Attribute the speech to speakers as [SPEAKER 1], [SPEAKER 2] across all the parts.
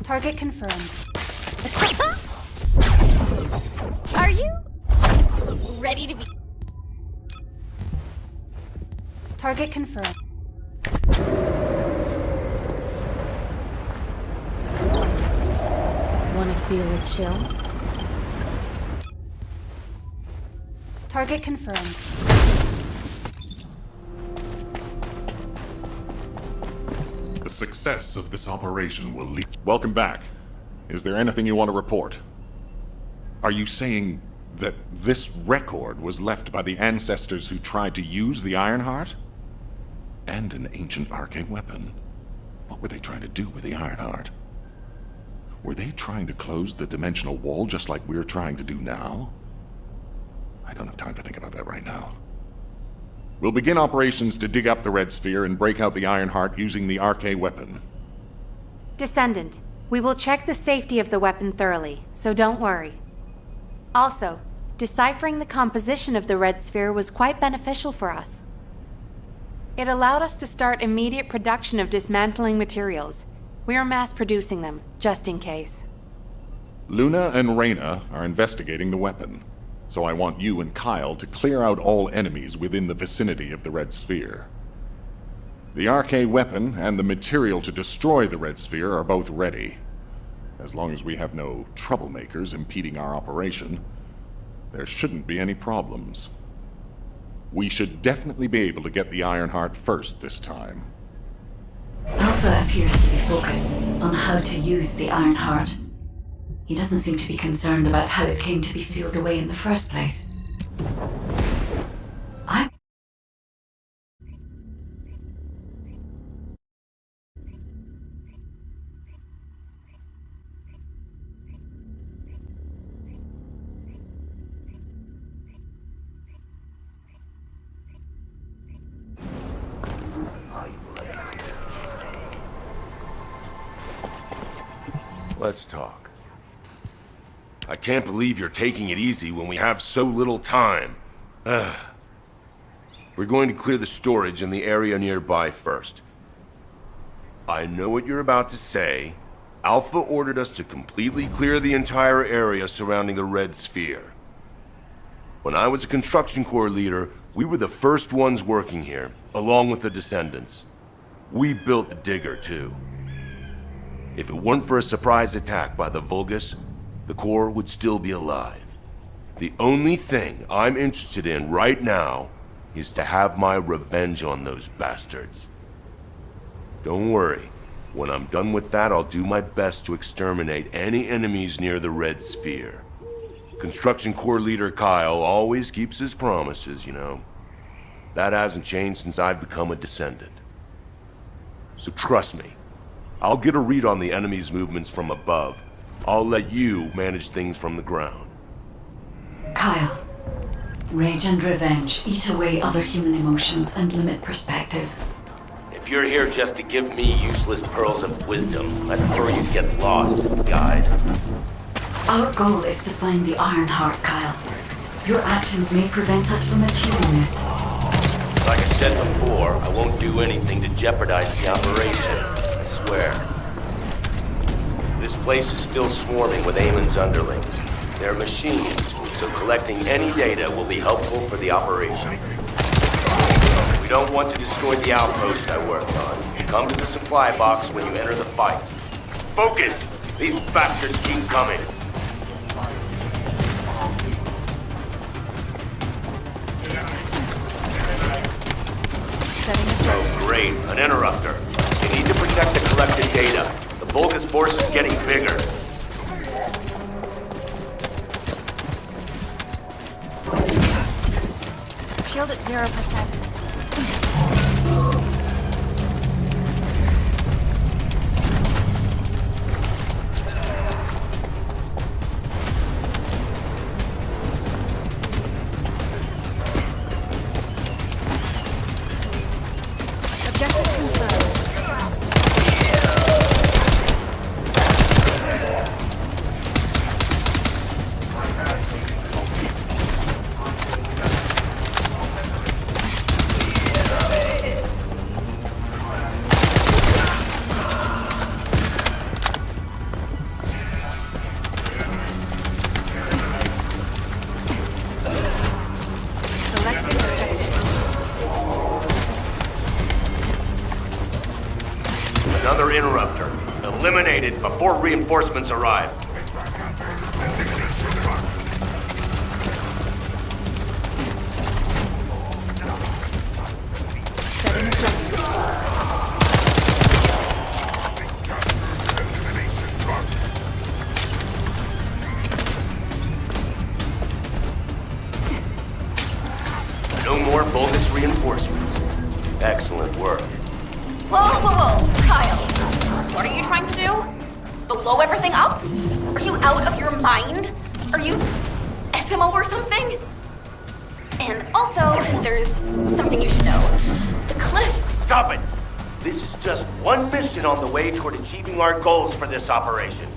[SPEAKER 1] Target confirmed.
[SPEAKER 2] Are you ready to be?
[SPEAKER 1] Target confirmed.
[SPEAKER 2] Wanna feel a chill?
[SPEAKER 1] Target confirmed.
[SPEAKER 3] The success of this operation will lead... Welcome back. Is there anything you want to report? Are you saying that this record was left by the ancestors who tried to use the Ironheart? And an ancient arcane weapon. What were they trying to do with the Ironheart? Were they trying to close the dimensional wall just like we're trying to do now? I don't have time to think about that right now. We'll begin operations to dig up the Red Sphere and break out the Ironheart using the arcane weapon.
[SPEAKER 1] Descendant, we will check the safety of the weapon thoroughly, so don't worry. Also, deciphering the composition of the Red Sphere was quite beneficial for us. It allowed us to start immediate production of dismantling materials. We are mass producing them, just in case.
[SPEAKER 3] Luna and Reyna are investigating the weapon, so I want you and Kyle to clear out all enemies within the vicinity of the Red Sphere. The arcane weapon and the material to destroy the Red Sphere are both ready. As long as we have no troublemakers impeding our operation, there shouldn't be any problems. We should definitely be able to get the Ironheart first this time.
[SPEAKER 4] Alpha appears to be focused on how to use the Ironheart. He doesn't seem to be concerned about how it came to be sealed away in the first place.
[SPEAKER 5] Let's talk. I can't believe you're taking it easy when we have so little time. Ugh. We're going to clear the storage in the area nearby first. I know what you're about to say. Alpha ordered us to completely clear the entire area surrounding the Red Sphere. When I was a construction corps leader, we were the first ones working here, along with the Descendants. We built the digger, too. If it weren't for a surprise attack by the Vulgus, the Corps would still be alive. The only thing I'm interested in right now is to have my revenge on those bastards. Don't worry. When I'm done with that, I'll do my best to exterminate any enemies near the Red Sphere. Construction Corps leader Kyle always keeps his promises, you know. That hasn't changed since I've become a Descendant. So trust me. I'll get a read on the enemy's movements from above. I'll let you manage things from the ground.
[SPEAKER 4] Kyle, rage and revenge eat away other human emotions and limit perspective.
[SPEAKER 6] If you're here just to give me useless pearls of wisdom, I'd prefer you get lost, guide.
[SPEAKER 4] Our goal is to find the Ironheart, Kyle. Your actions may prevent us from achieving this.
[SPEAKER 6] Like I said before, I won't do anything to jeopardize the operation. I swear. This place is still swarming with Eamon's underlings. They're machines, so collecting any data will be helpful for the operation. We don't want to destroy the outpost I worked on. Come to the supply box when you enter the fight. Focus! These bastards keep coming. Oh, great. An interrupter. We need to protect the collected data. The Vulgus force is getting bigger.
[SPEAKER 2] Shield at 0%.
[SPEAKER 6] terminated before reinforcements arrive. No more bogus reinforcements. Excellent work.
[SPEAKER 2] Whoa! Kyle, what are you trying to do? Blow everything up? Are you out of your mind? Are you SMO or something? And also, there's something you should know. The cliff.
[SPEAKER 6] Stop it! This is just one mission on the way toward achieving our goals for this operation.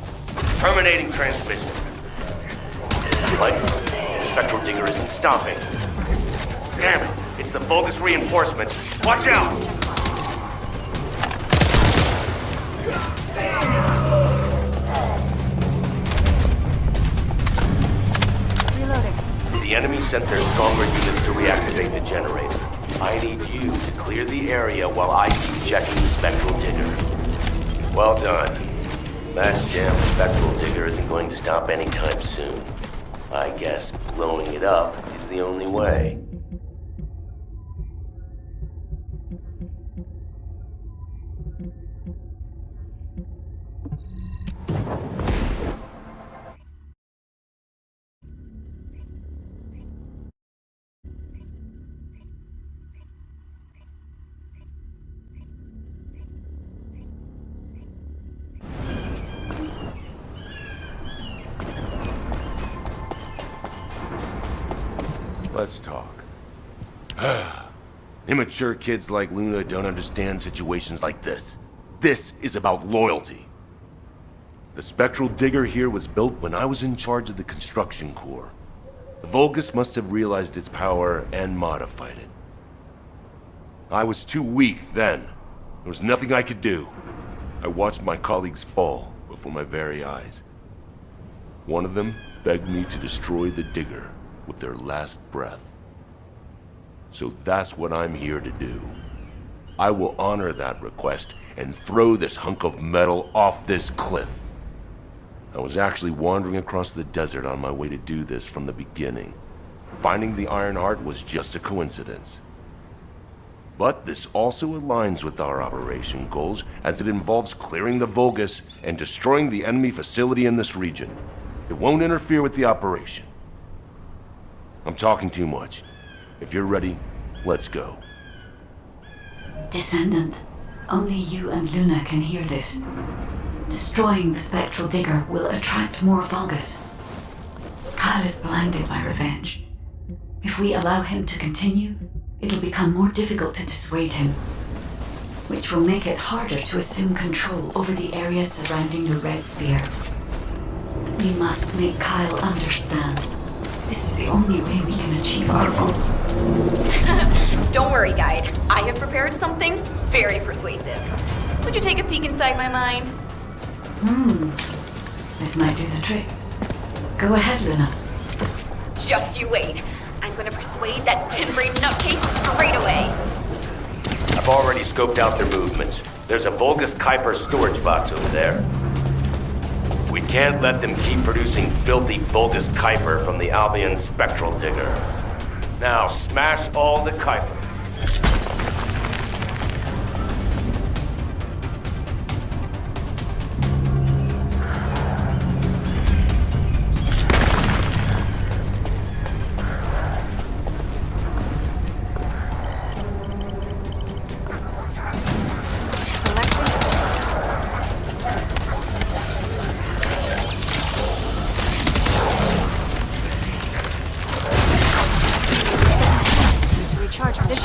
[SPEAKER 6] Terminating transmission. What? The spectral digger isn't stopping. Damn it! It's the bogus reinforcements. Watch out! The enemy sent their stronger units to reactivate the generator. I need you to clear the area while I keep checking the spectral digger. Well done. That damn spectral digger isn't going to stop anytime soon. I guess blowing it up is the only way. Let's talk. Immature kids like Luna don't understand situations like this. This is about loyalty. The spectral digger here was built when I was in charge of the construction corps. The Vulgus must have realized its power and modified it. I was too weak then. There was nothing I could do. I watched my colleagues fall before my very eyes. One of them begged me to destroy the digger with their last breath. So that's what I'm here to do. I will honor that request and throw this hunk of metal off this cliff. I was actually wandering across the desert on my way to do this from the beginning. Finding the Iron Heart was just a coincidence. But this also aligns with our operation goals, as it involves clearing the Vulgus and destroying the enemy facility in this region. It won't interfere with the operation. I'm talking too much. If you're ready, let's go.
[SPEAKER 4] Descendant, only you and Luna can hear this. Destroying the spectral digger will attract more Vulgus. Kyle is blinded by revenge. If we allow him to continue, it'll become more difficult to dissuade him, which will make it harder to assume control over the areas surrounding the Red Sphere. We must make Kyle understand. This is the only way we can achieve our goal.
[SPEAKER 2] Don't worry, Guide. I have prepared something very persuasive. Would you take a peek inside my mind?
[SPEAKER 4] This might do the trick. Go ahead, Luna.
[SPEAKER 2] Just you wait. I'm gonna persuade that tin-brain nutcase straight away.
[SPEAKER 6] I've already scoped out their movements. There's a Vulgus Kuiper storage box over there. We can't let them keep producing filthy Vulgus Kuiper from the Albion spectral digger. Now smash all the Kuiper.
[SPEAKER 2] Recharge this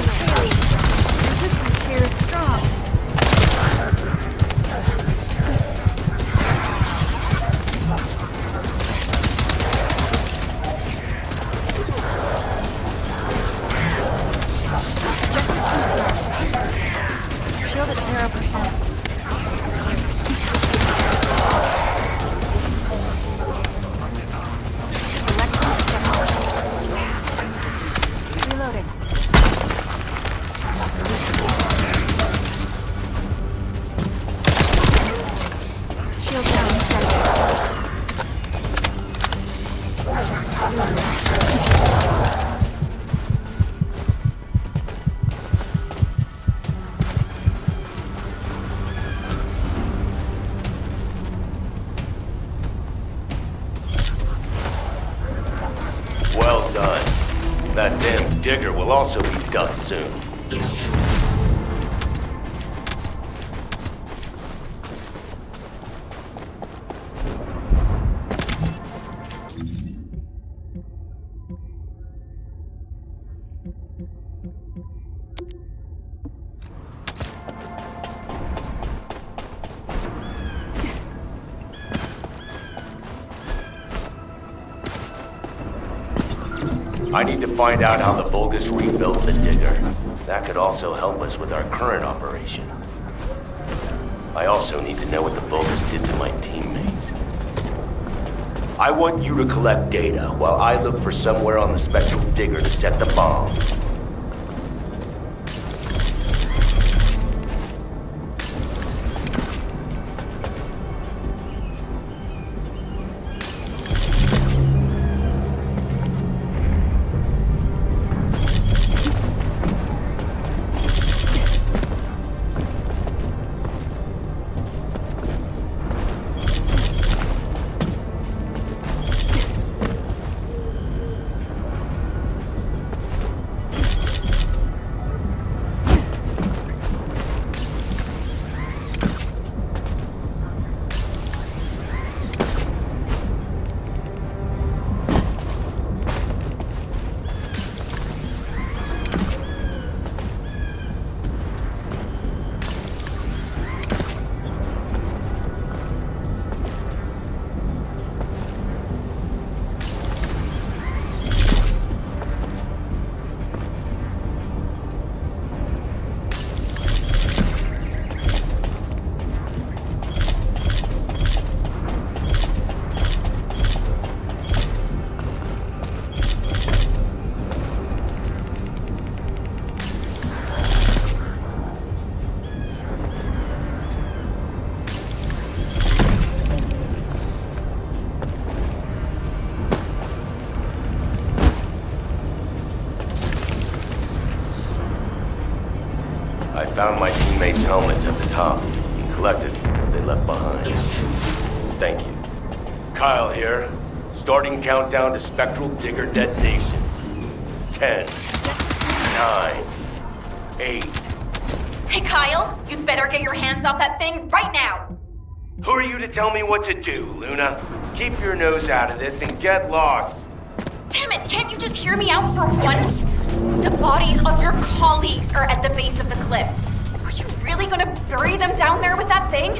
[SPEAKER 6] That damn digger will also be dust soon. I need to find out how the Vulgus rebuilt the digger. That could also help us with our current operation. I also need to know what the Vulgus did to my teammates. I want you to collect data while I look for somewhere on the spectral digger to set the bomb. I found my teammates' helmets at the top and collected what they left behind. Thank you. Kyle here. Starting countdown to spectral digger detonation. 10, 9, 8.
[SPEAKER 2] Hey, Kyle, you'd better get your hands off that thing right now.
[SPEAKER 6] Who are you to tell me what to do, Luna? Keep your nose out of this and get lost.
[SPEAKER 2] Damn it, can't you just hear me out for once? The bodies of your colleagues are at the base of the cliff. Are you really gonna bury them down there with that thing?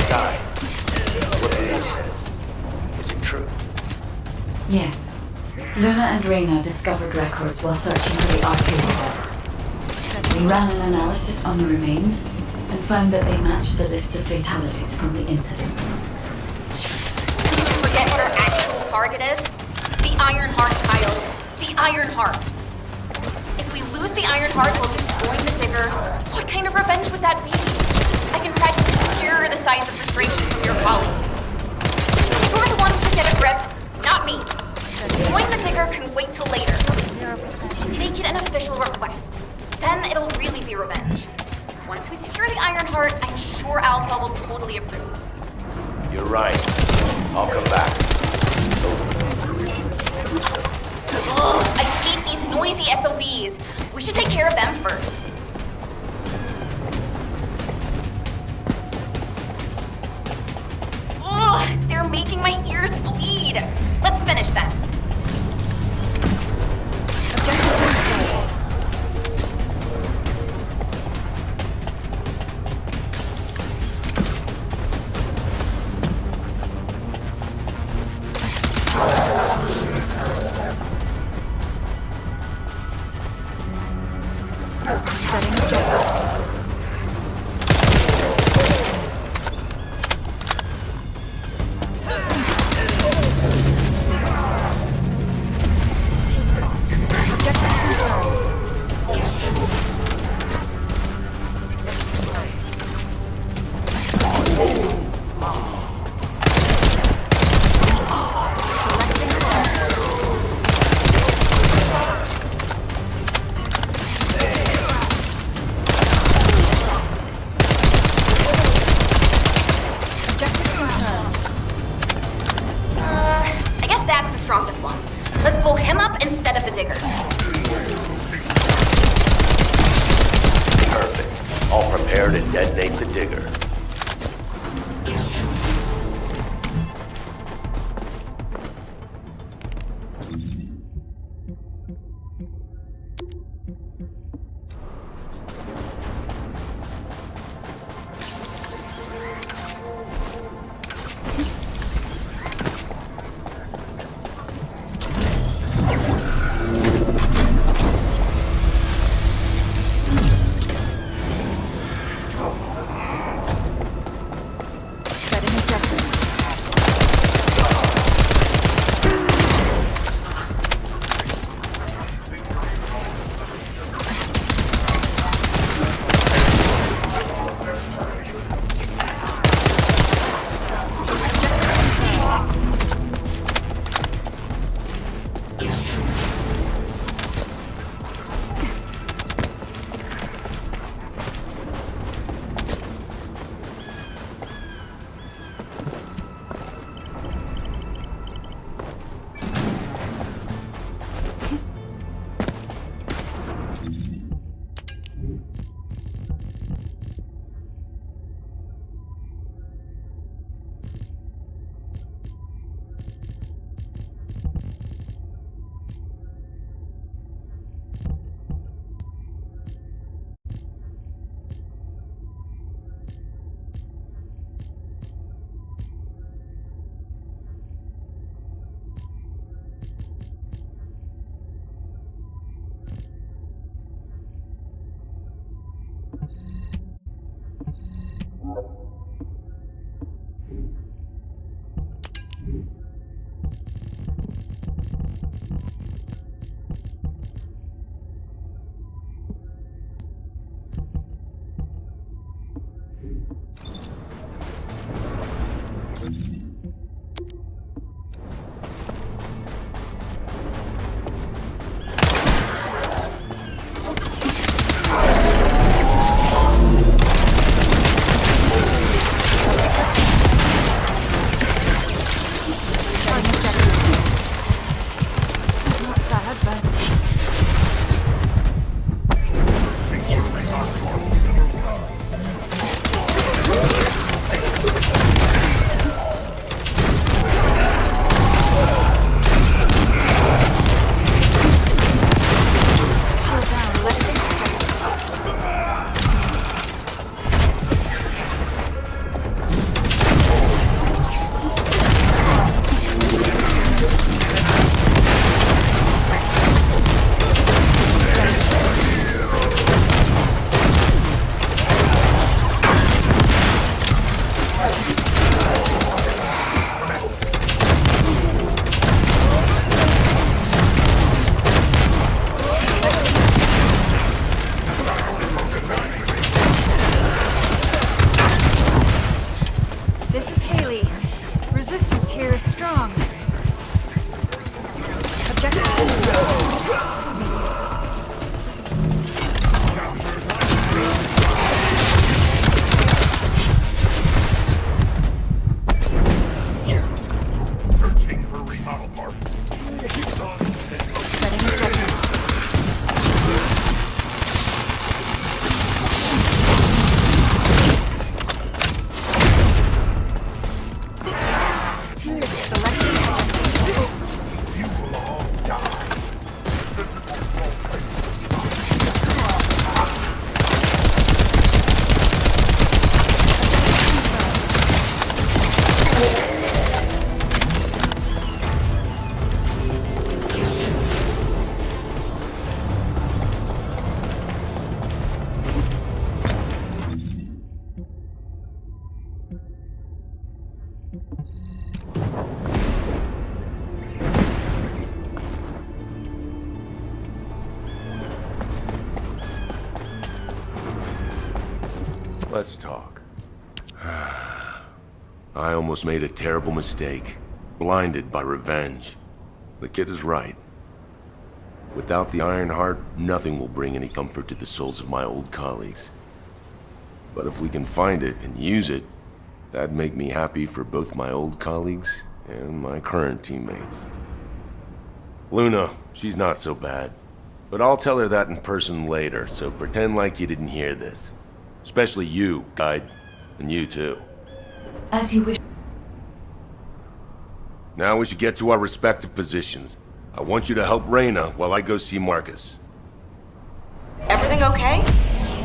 [SPEAKER 6] Guy, what Luna says, is it true?
[SPEAKER 4] Yes. Luna and Reyna discovered records while searching for the archaeology. We ran an analysis on the remains and found that they matched the list of fatalities from the incident.
[SPEAKER 2] Did you forget what our actual target is? The Iron Heart, Kyle. The Iron Heart. If we lose the Iron Heart while destroying the digger, what kind of revenge would that be? I can practically hear the sighs of frustration from your colleagues. You're the ones that get a grip, not me. Destroying the digger can wait till later. Make it an official request. Then it'll really be revenge. Once we secure the Iron Heart, I'm sure Alpha will totally approve.
[SPEAKER 6] You're right. I'll come back.
[SPEAKER 2] Ugh, I hate these noisy SOBs. We should take care of them first. Ugh, they're making my ears bleed. Let's finish them.
[SPEAKER 7] This is Haley. Resistance here is strong. Objective.
[SPEAKER 3] Searching for remodel parts.
[SPEAKER 7] Setting objective.
[SPEAKER 3] You will all die.
[SPEAKER 5] Let's talk. I almost made a terrible mistake. Blinded by revenge. The kid is right. Without the Iron Heart, nothing will bring any comfort to the souls of my old colleagues. But if we can find it and use it, that'd make me happy for both my old colleagues and my current teammates. Luna, she's not so bad. But I'll tell her that in person later, so pretend like you didn't hear this. Especially you, Guide. And you too.
[SPEAKER 4] As you wish.
[SPEAKER 5] Now we should get to our respective positions. I want you to help Reyna while I go see Marcus.
[SPEAKER 8] Everything okay?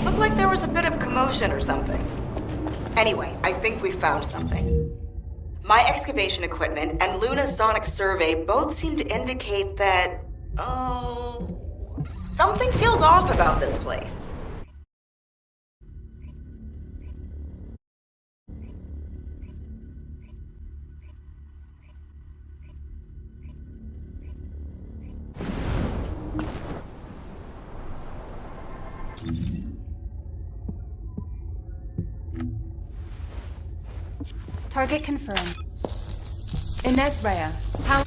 [SPEAKER 8] Looked like there was a bit of commotion or something. Anyway, I think we found something. My excavation equipment and Luna's sonic survey both seem to indicate that... something feels off about this place.
[SPEAKER 7] Target confirmed. Inez Rhea. How...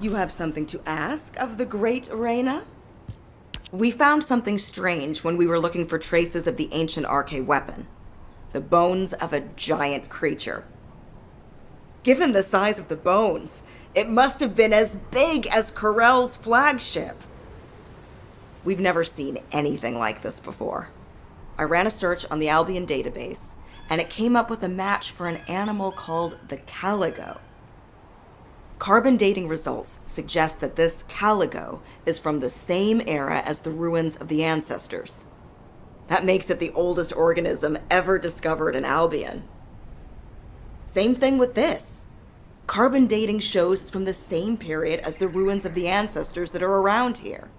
[SPEAKER 8] You have something to ask of the great Reyna? We found something strange when we were looking for traces of the ancient arcane weapon. The bones of a giant creature. Given the size of the bones, it must have been as big as Corell's flagship. We've never seen anything like this before. I ran a search on the Albion database, and it came up with a match for an animal called the caligo. Carbon dating results suggest that this caligo is from the same era as the ruins of the ancestors. That makes it the oldest organism ever discovered in Albion. Same thing with this. Carbon dating shows it's from the same period as the ruins of the ancestors that are around here.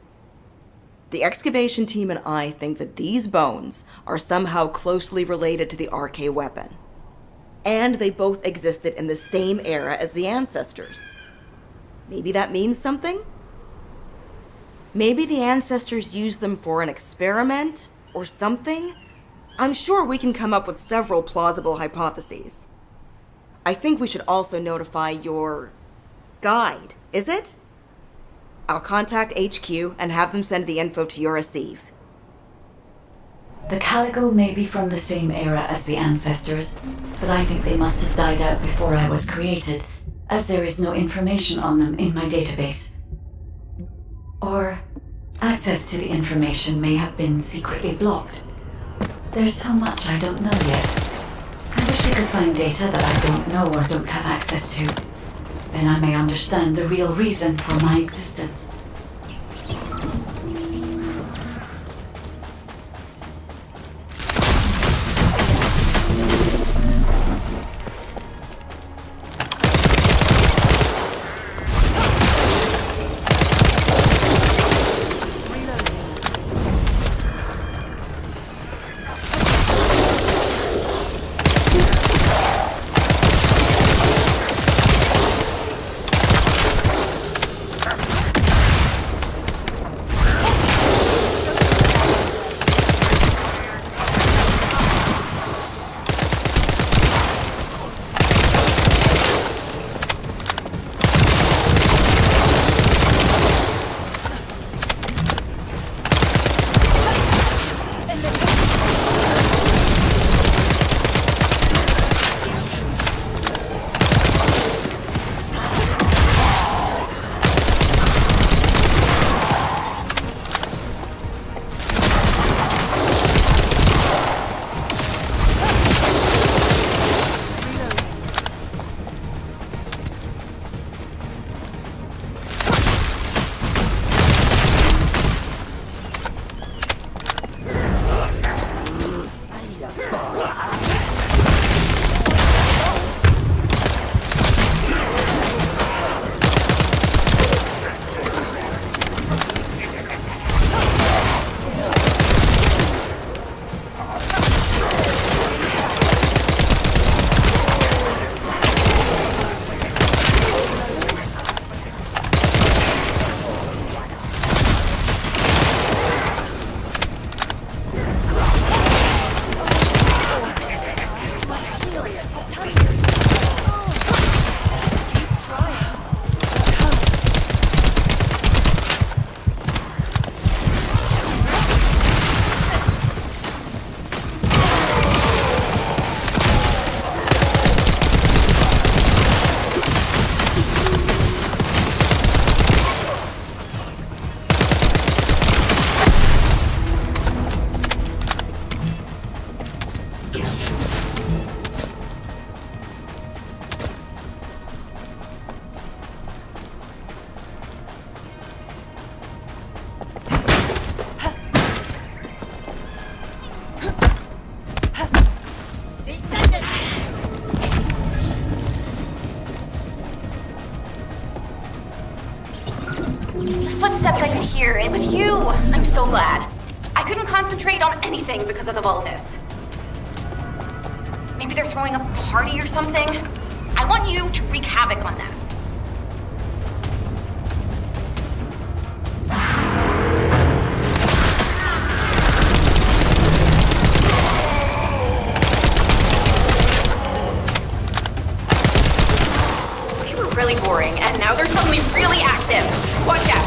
[SPEAKER 8] The excavation team and I think that these bones are somehow closely related to the arcane weapon. And they both existed in the same era as the ancestors. Maybe that means something? Maybe the ancestors used them for an experiment or something? I'm sure we can come up with several plausible hypotheses. I think we should also notify your guide, is it? I'll contact HQ and have them send the info to your receive.
[SPEAKER 4] The caligo may be from the same era as the ancestors, but I think they must have died out before I was created, as there is no information on them in my database. Or access to the information may have been secretly blocked. There's so much I don't know yet. I wish we could find data that I don't know or don't have access to. Then I may understand the real reason for my existence.
[SPEAKER 2] Footsteps I could hear. It was you. I'm so glad. I couldn't concentrate on anything because of all this. Maybe they're throwing a party or something. I want you to wreak havoc on them. They were really boring, and now they're suddenly really active. Watch out.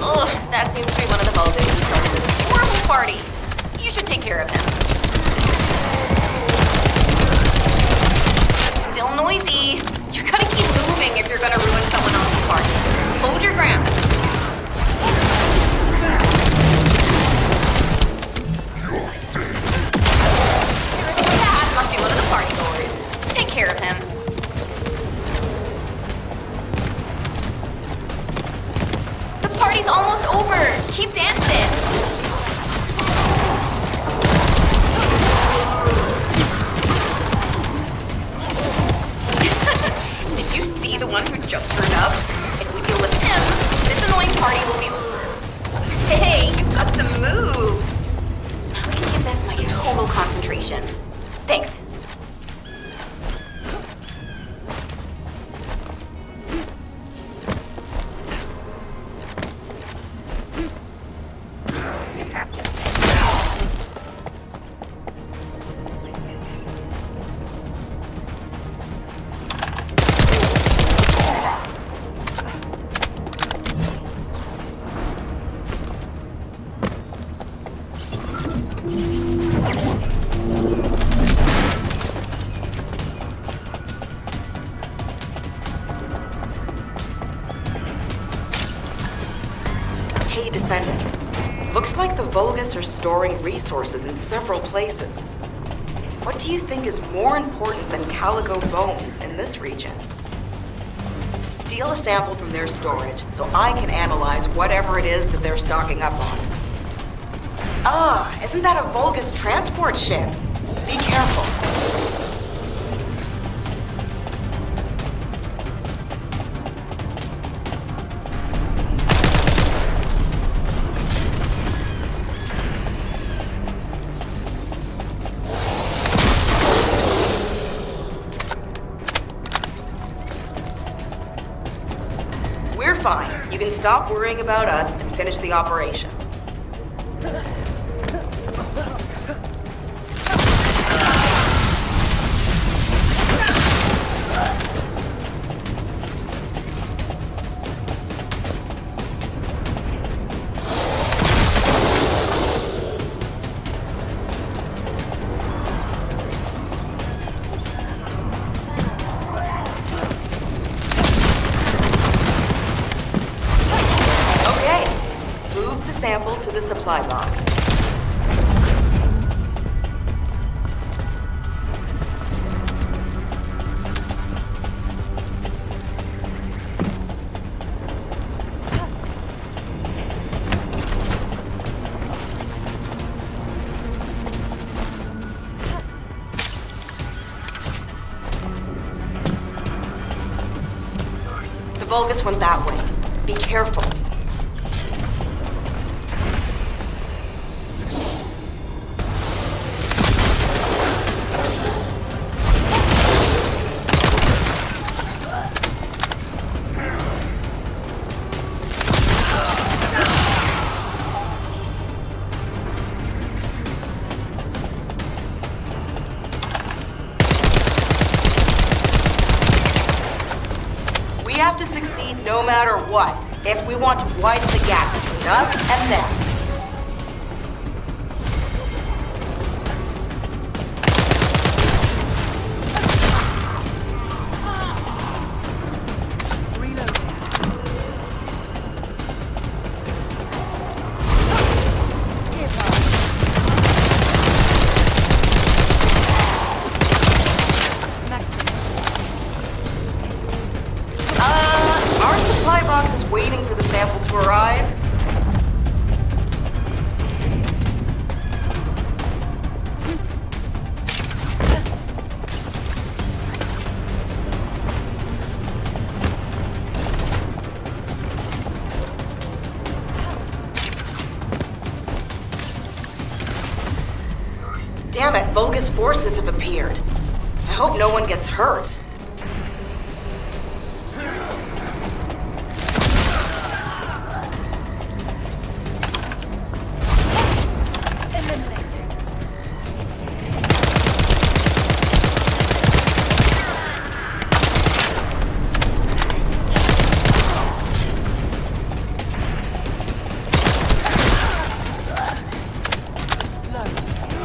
[SPEAKER 2] Ugh, that seems to be one of the Vulgans who started this horrible party. You should take care of him. It's still noisy. You gotta keep moving if you're gonna ruin someone else's party. Hold your ground. That must be one of the party goers. Take care of him. The party's almost over. Keep dancing. Did you see the one who just turned up? If we deal with him, this annoying party will be... Hey, you've got some moves. Now I can give this my total concentration. Thanks.
[SPEAKER 8] Hey, Descendant. Looks like the Vulgus are storing resources in several places. What do you think is more important than calico bones in this region? Steal a sample from their storage so I can analyze whatever it is that they're stocking up on. Ah, isn't that a Vulgus transport ship? Be careful. We're fine. You can stop worrying about us and finish the operation. Sample to the supply box. The Vulgus went that way. Be careful. We have to succeed no matter what, if we want to widen the gap between us and them. Our supply box is waiting for the sample to arrive. Damn it, Vulgus forces have appeared. I hope no one gets hurt.
[SPEAKER 7] Eliminated.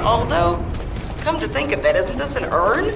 [SPEAKER 8] Although, come to think of it, isn't this an urn?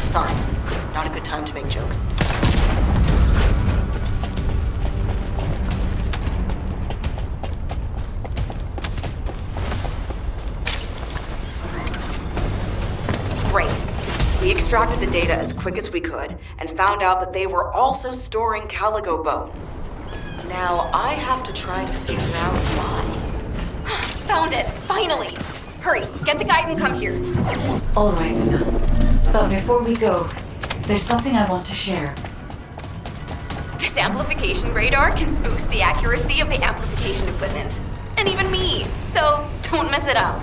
[SPEAKER 8] Sorry, not a good time to make jokes. Great. We extracted the data as quick as we could and found out that they were also storing Caligo bones. Now I have to try to figure out why.
[SPEAKER 2] Found it, finally! Hurry, get the guide and come here.
[SPEAKER 4] All right, Luna. But before we go, there's something I want to share.
[SPEAKER 2] This amplification radar can boost the accuracy of the amplification equipment. And even me, so don't mess it up.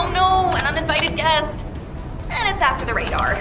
[SPEAKER 2] Oh no, an uninvited guest. And it's after the radar.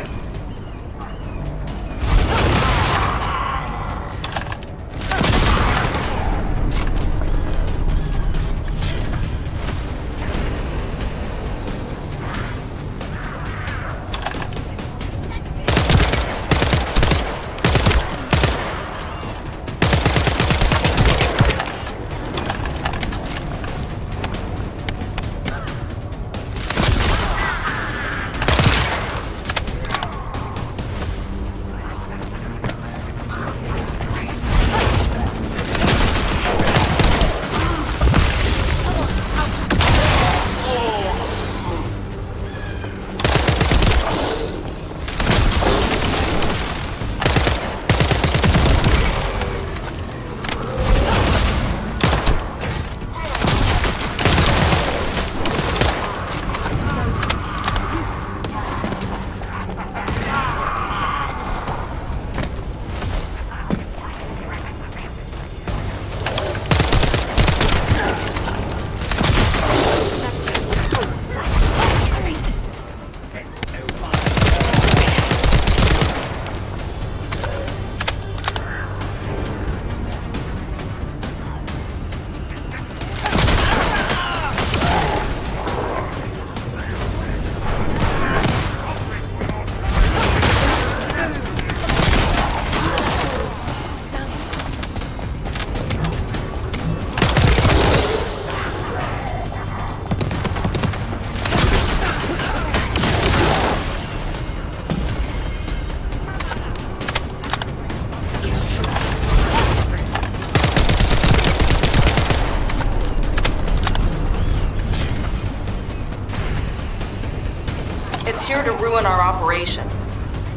[SPEAKER 8] It's here to ruin our operation.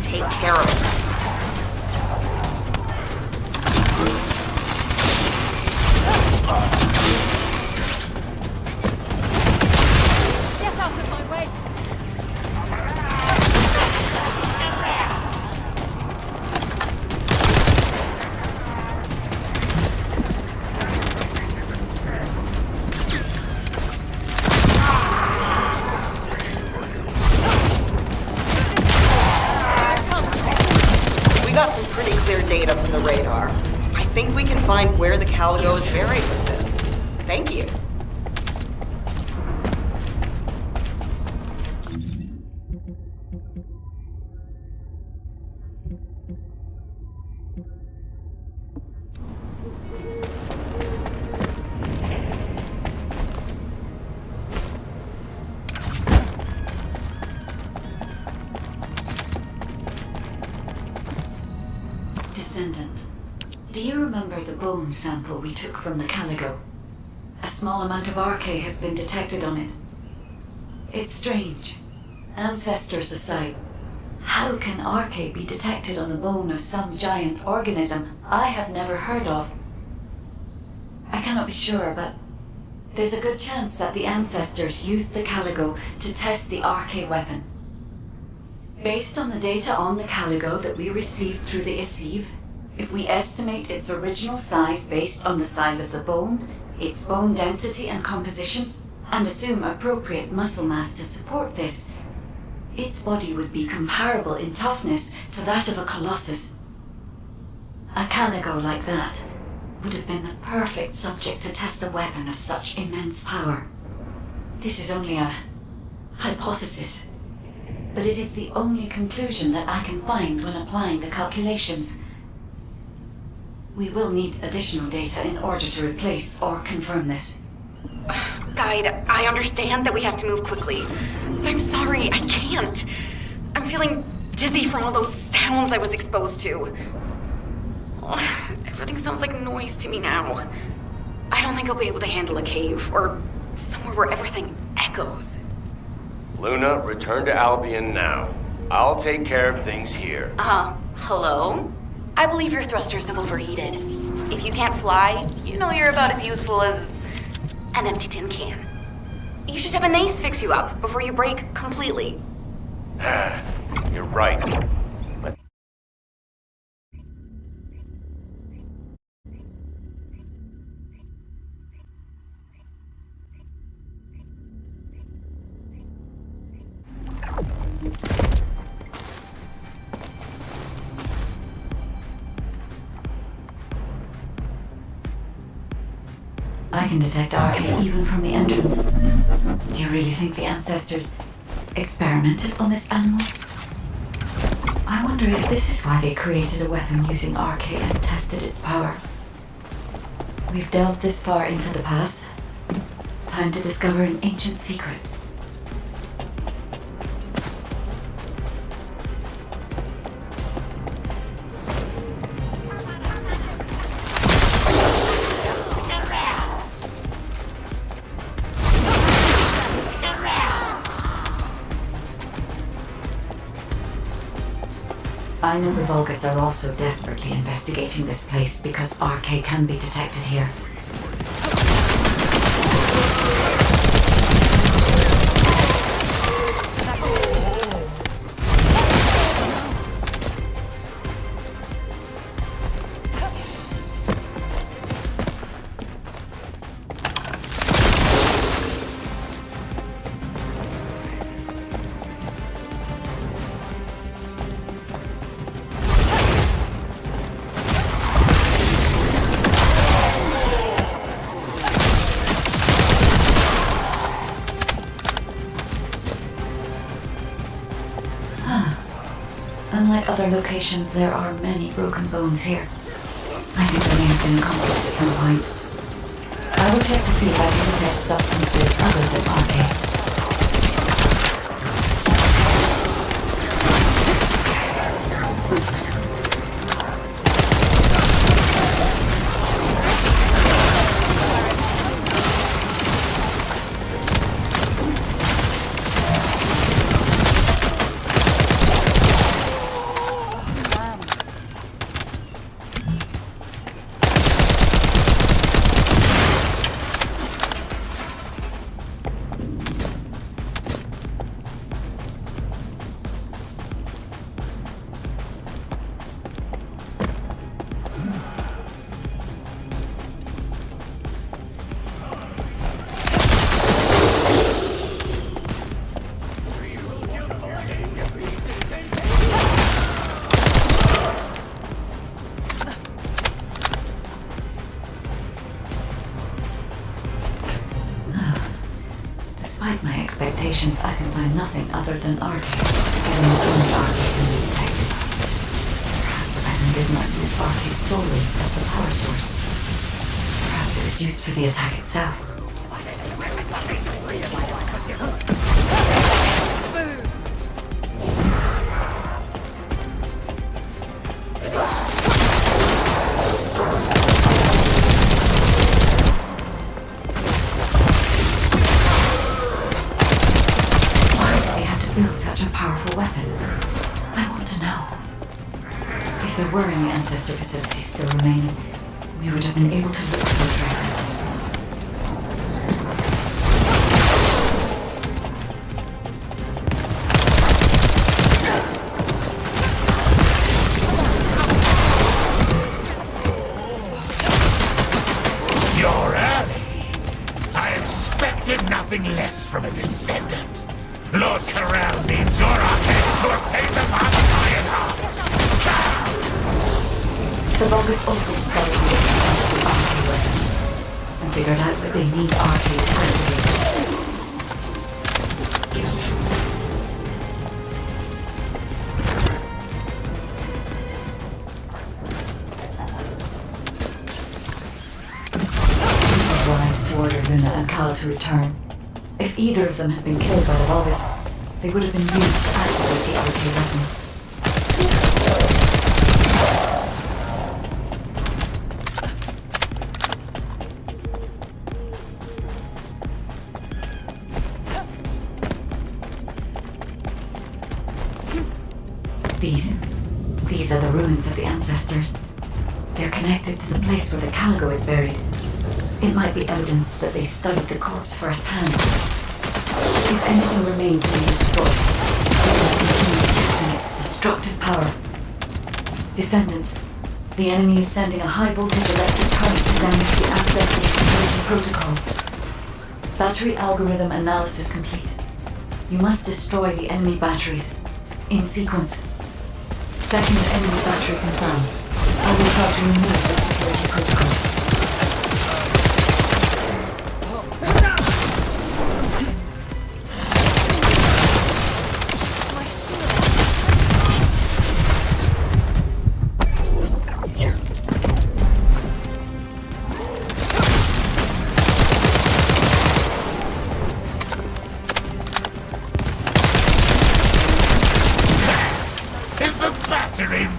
[SPEAKER 8] Take care of it.
[SPEAKER 7] Get out of my way!
[SPEAKER 8] We got some pretty clear data from the radar. I think we can find where the Caligo is buried with this. Thank you.
[SPEAKER 4] Descendant. Do you remember the bone sample we took from the Caligo? A small amount of RK has been detected on it. It's strange. Ancestors aside, how can RK be detected on the bone of some giant organism I have never heard of? I cannot be sure, but there's a good chance that the ancestors used the Caligo to test the RK weapon. Based on the data on the Caligo that we received through the Isiv, if we estimate its original size based on the size of the bone, its bone density and composition, and assume appropriate muscle mass to support this, its body would be comparable in toughness to that of a colossus. A Caligo like that would have been the perfect subject to test a weapon of such immense power. This is only a hypothesis, but it is the only conclusion that I can find when applying the calculations. We will need additional data in order to replace or confirm this.
[SPEAKER 2] Guide, I understand that we have to move quickly, but I'm sorry, I can't. I'm feeling dizzy from all those sounds I was exposed to. Everything sounds like noise to me now. I don't think I'll be able to handle a cave, or somewhere where everything echoes.
[SPEAKER 6] Luna, return to Albion now. I'll take care of things here.
[SPEAKER 2] Hello? I believe your thrusters have overheated. If you can't fly, you know you're about as useful as an empty tin can. You should have an ace fix you up before you break completely.
[SPEAKER 6] You're right.
[SPEAKER 4] I can detect RK even from the entrance. Do you really think the ancestors experimented on this animal? I wonder if this is why they created a weapon using RK and tested its power. We've delved this far into the past. Time to discover an ancient secret. I know the Vulgus are also desperately investigating this place because RK can be detected here. Unlike other locations, there are many broken bones here. I think they may have been accomplished at some point. I will check to see if I can detect substances other than RK. investigations, I can find nothing other than arcade, given the only arcade in this tech. Perhaps the weapon did not use arcade solely as the power source. Perhaps it was used for the attack itself. If there were any ancestor facilities still remaining, we would have been able to look for those records.
[SPEAKER 9] You're early. I expected nothing less from a Descendant. Lord Corell needs your arcade to obtain the vast Ironheart.
[SPEAKER 4] The Vulgus also discovered the arcade weapon and figured out that they need arcade to activate it. It was wise to order Luna and Cal to return. If either of them had been killed by the Vulgus, they would have been used to activate the arcade weapon. These are the ruins of the ancestors. They're connected to the place where the Caligo is buried. It might be evidence that they studied the corpse firsthand. If anything remained to be destroyed, they will continue testing its destructive power. Descendant, the enemy is sending a high-voltage electric current to damage the ancestors' security protocol. Battery algorithm analysis complete. You must destroy the enemy batteries, in sequence. Second enemy battery confirmed. I will try to remove the security protocol.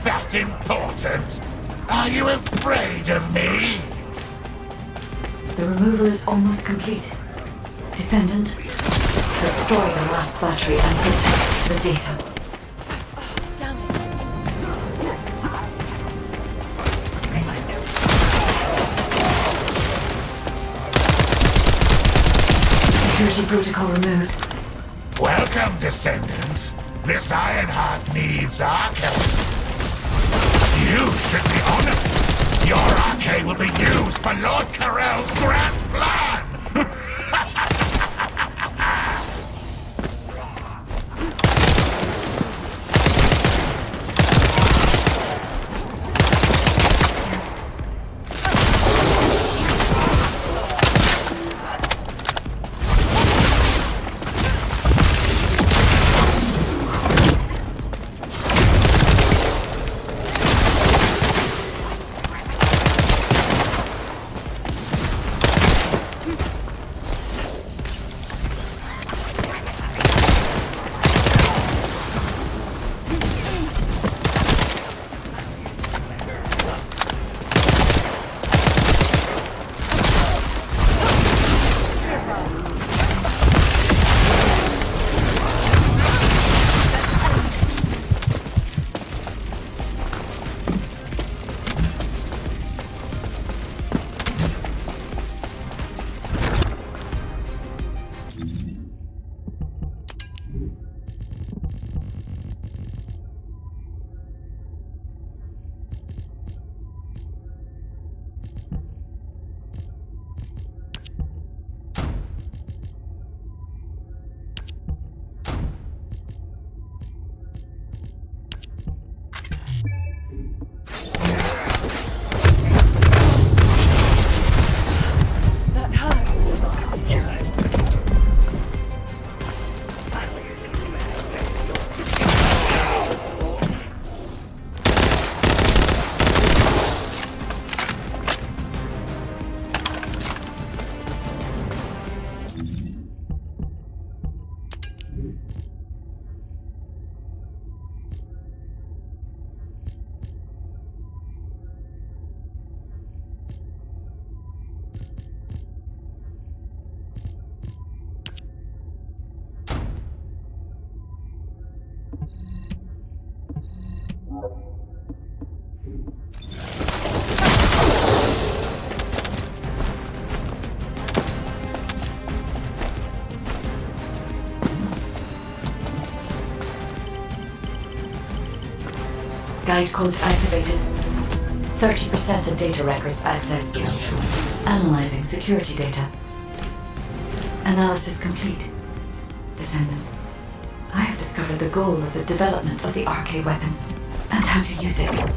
[SPEAKER 9] That important? Are you afraid of me?
[SPEAKER 4] The removal is almost complete. Descendant, destroy the last battery and protect the data.
[SPEAKER 7] Damn
[SPEAKER 4] it. Security protocol removed.
[SPEAKER 9] Welcome, Descendant. This Ironheart needs arcade. You should be honored. Your arcade will be used for Lord Corell's grand plan.
[SPEAKER 4] Guide code activated. 30% of data records accessed. Analyzing security data. Analysis complete. Descendant. I have discovered the goal of the development of the RK weapon and how to use it.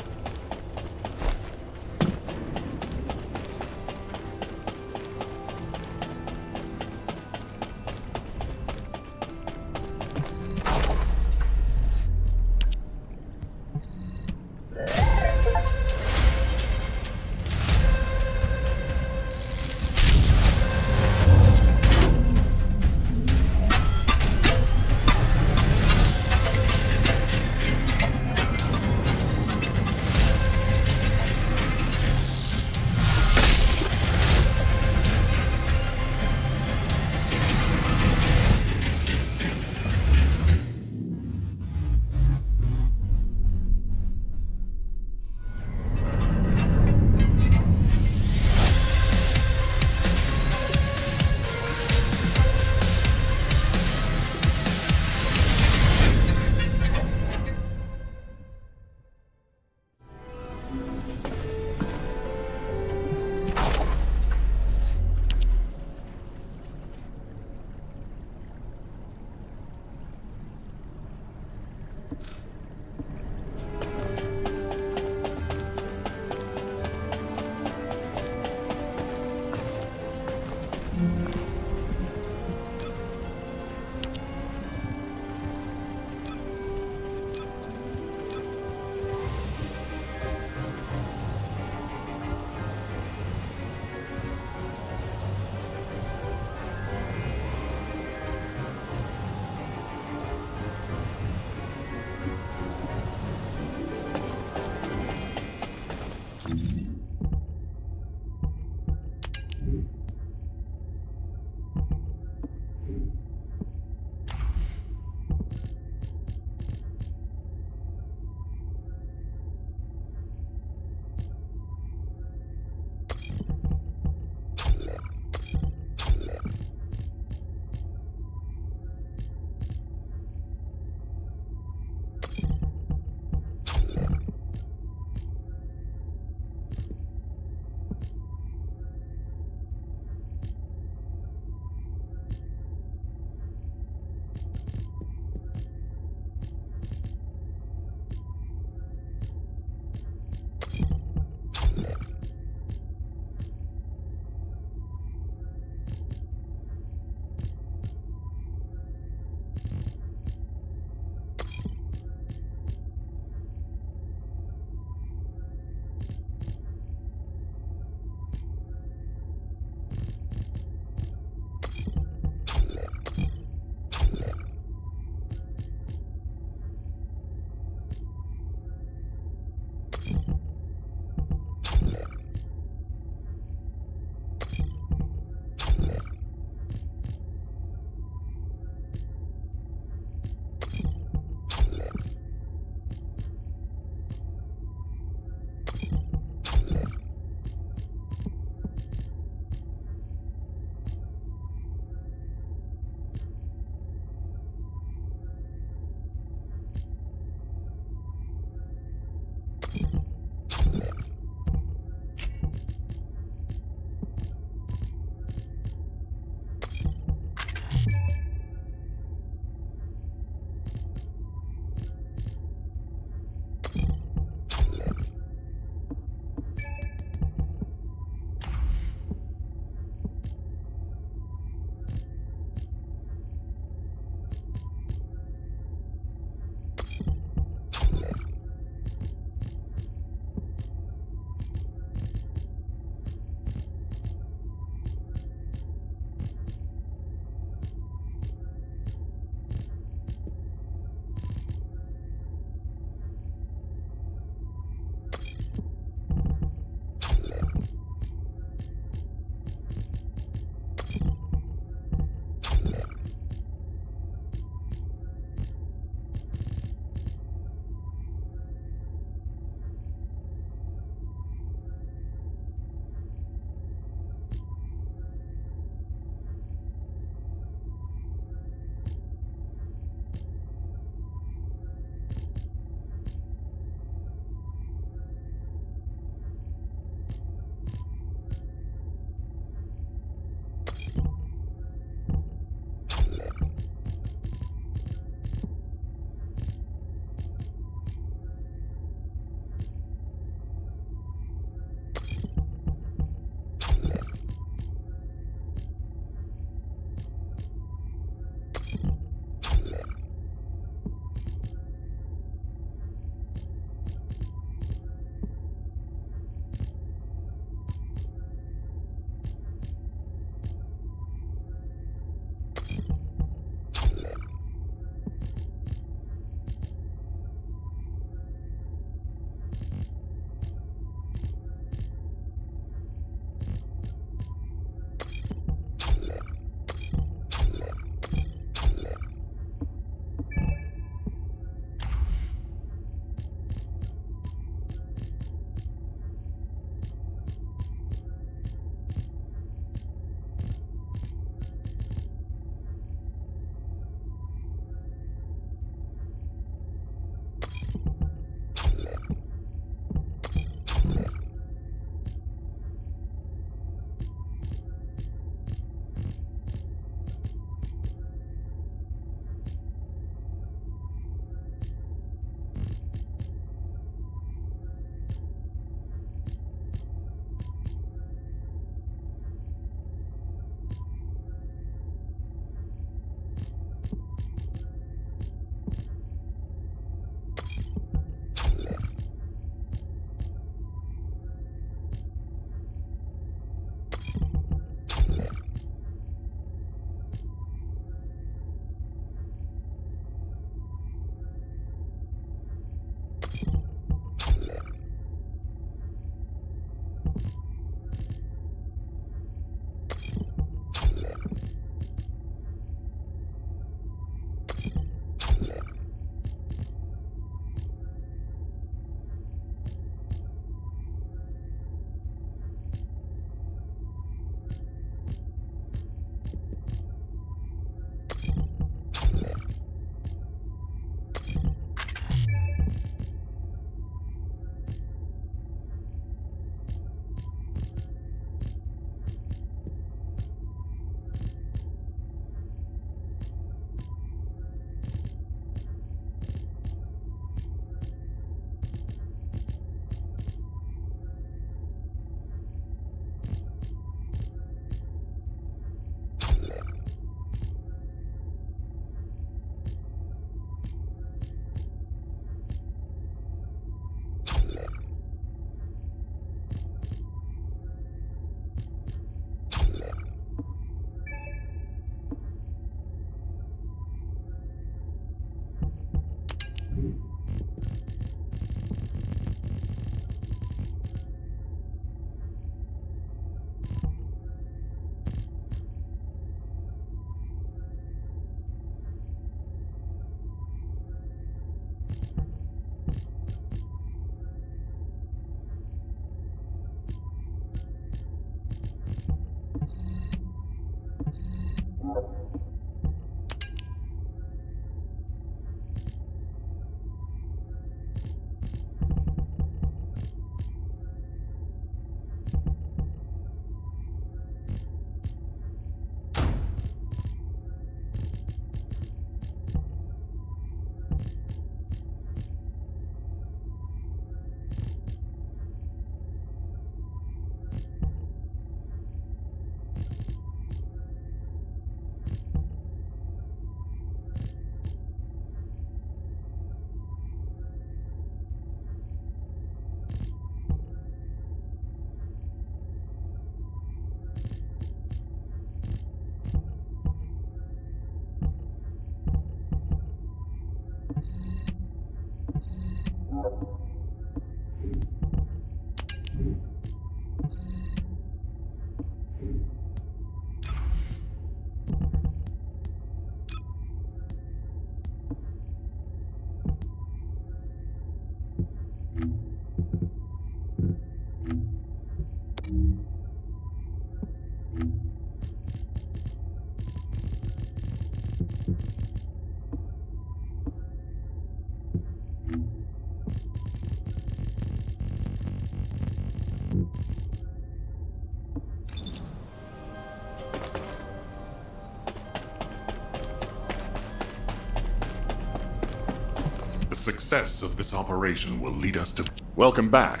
[SPEAKER 3] The success of this operation will lead us to... Welcome back.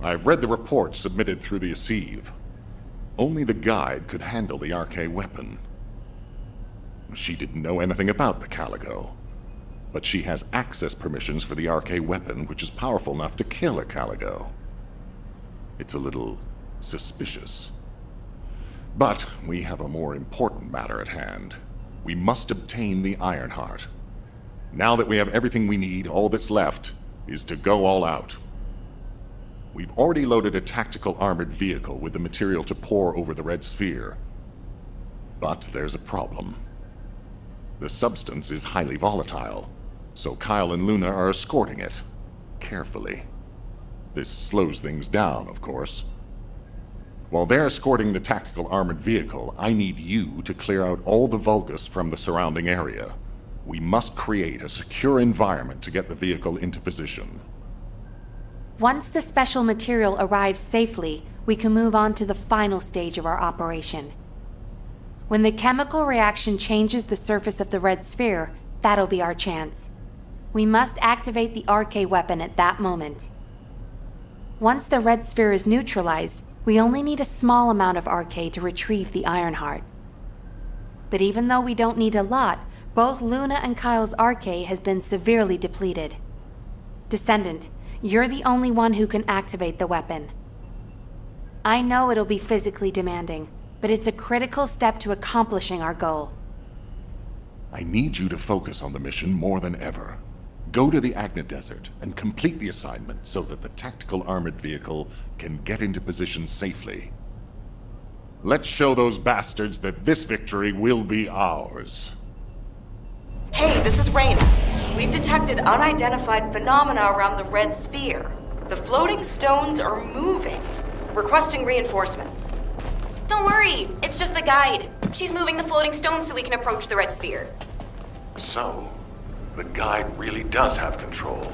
[SPEAKER 3] I've read the report submitted through the Assive. Only the guide could handle the RK weapon. She didn't know anything about the Caligo, but she has access permissions for the RK weapon, which is powerful enough to kill a Caligo. It's a little suspicious. But we have a more important matter at hand. We must obtain the Ironheart. Now that we have everything we need, all that's left is to go all out. We've already loaded a tactical armored vehicle with the material to pour over the Red Sphere. But there's a problem. The substance is highly volatile, so Kyle and Luna are escorting it, carefully. This slows things down, of course. While they're escorting the tactical armored vehicle, I need you to clear out all the Vulgus from the surrounding area. We must create a secure environment to get the vehicle into position.
[SPEAKER 1] Once the special material arrives safely, we can move on to the final stage of our operation. When the chemical reaction changes the surface of the Red Sphere, that'll be our chance. We must activate the RK weapon at that moment. Once the Red Sphere is neutralized, we only need a small amount of RK to retrieve the Ironheart. But even though we don't need a lot, both Luna and Kyle's RK has been severely depleted. Descendant, you're the only one who can activate the weapon. I know it'll be physically demanding, but it's a critical step to accomplishing our goal.
[SPEAKER 3] I need you to focus on the mission more than ever. Go to the Agna Desert and complete the assignment so that the tactical armored vehicle can get into position safely. Let's show those bastards that this victory will be ours.
[SPEAKER 8] Hey, this is Raina. We've detected unidentified phenomena around the Red Sphere. The floating stones are moving. Requesting reinforcements.
[SPEAKER 2] Don't worry, it's just the guide. She's moving the floating stones so we can approach the Red Sphere.
[SPEAKER 3] So, the guide really does have control.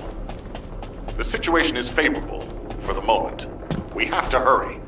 [SPEAKER 3] The situation is favorable, for the moment. We have to hurry.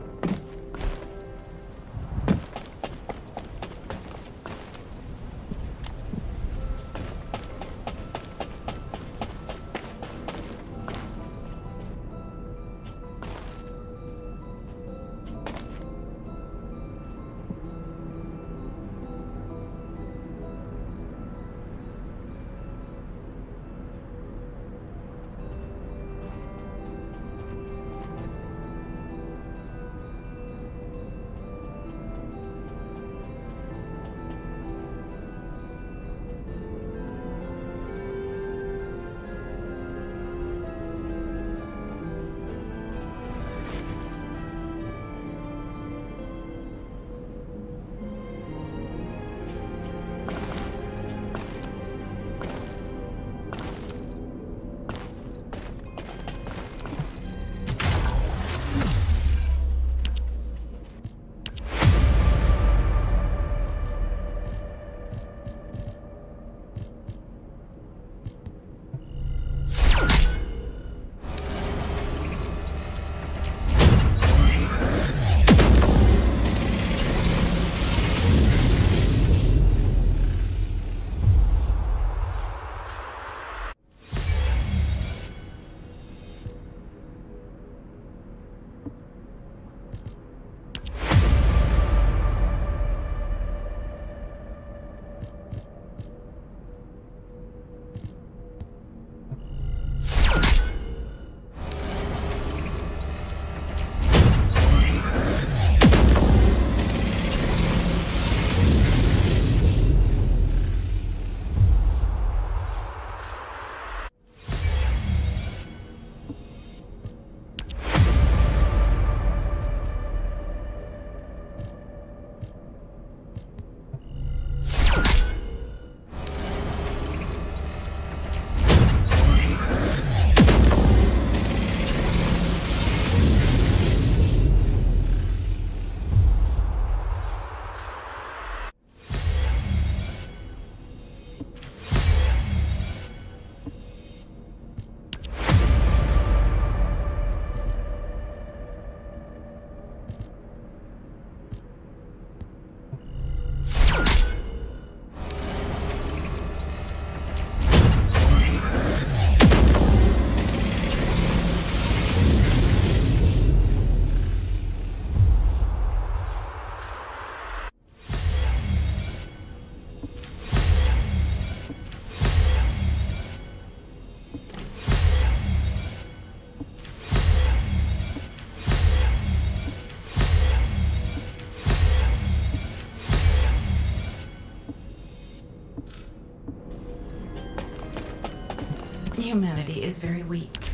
[SPEAKER 10] Humanity is very weak.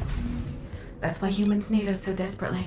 [SPEAKER 10] That's why humans need us so desperately.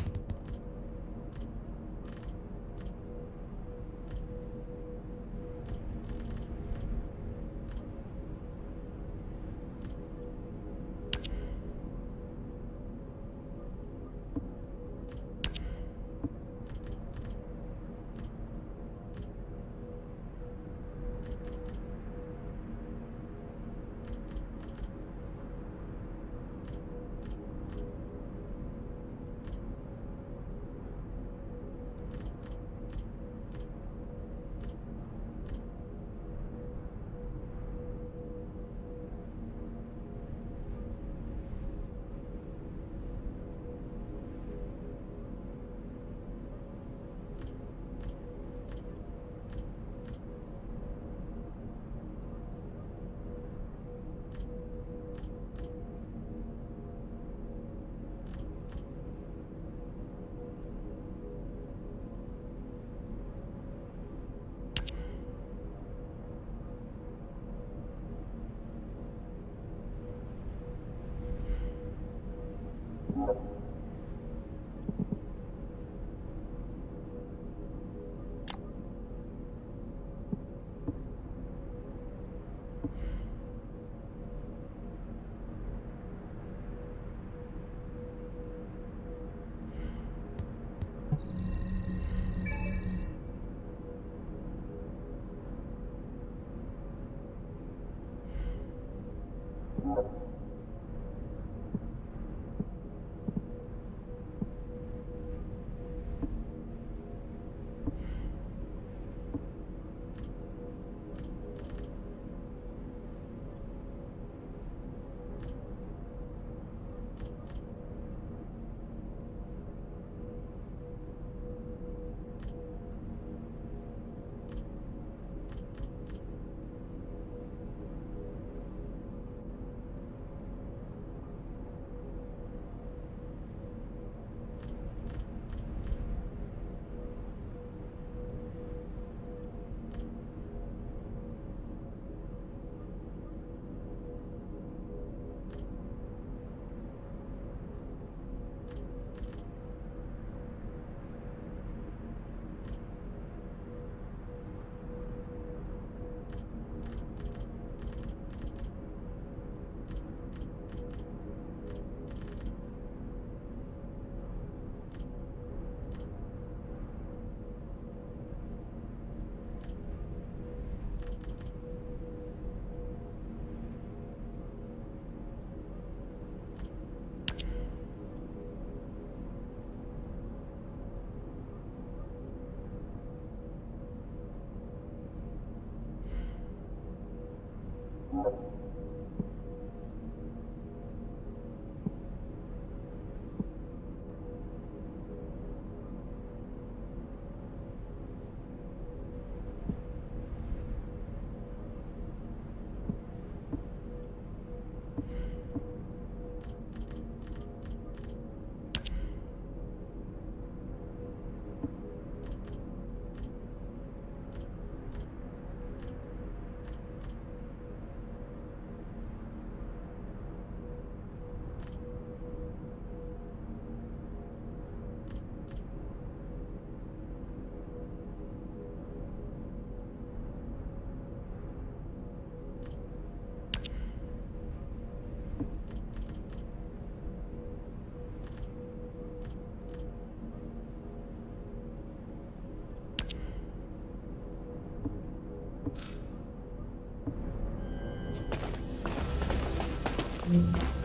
[SPEAKER 10] Mm.